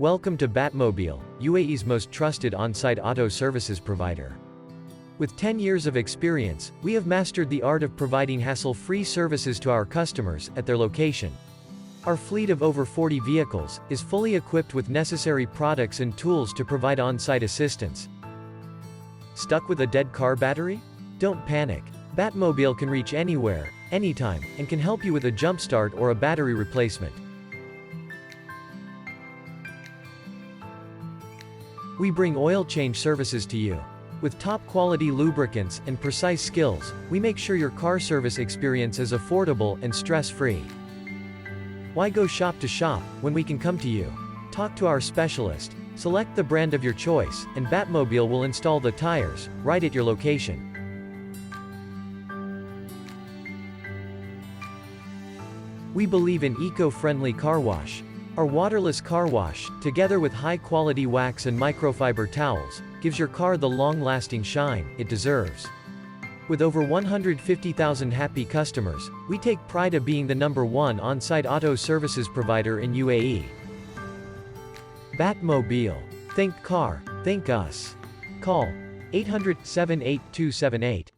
Welcome to Battmobile, UAE's most trusted on-site auto services provider. With 10 years of experience, we have mastered the art of providing hassle-free services to our customers at their location. Our fleet of over 40 vehicles is fully equipped with necessary products and tools to provide on-site assistance. Stuck with a dead car battery? Don't panic. Battmobile can reach anywhere, anytime, and can help you with a jump start or a battery replacement. We bring oil change services to you. With top-quality lubricants and precise skills, we make sure your car service experience is affordable and stress-free. Why go shop to shop, when we can come to you? Talk to our specialist, select the brand of your choice, and Battmobile will install the tires, right at your location. We believe in eco-friendly car wash. Our waterless car wash, together with high-quality wax and microfiber towels, gives your car the long-lasting shine it deserves. With over 150,000 happy customers, we take pride of being the #1 on-site auto services provider in UAE. Battmobile. Think car, think us. Call 800-78278.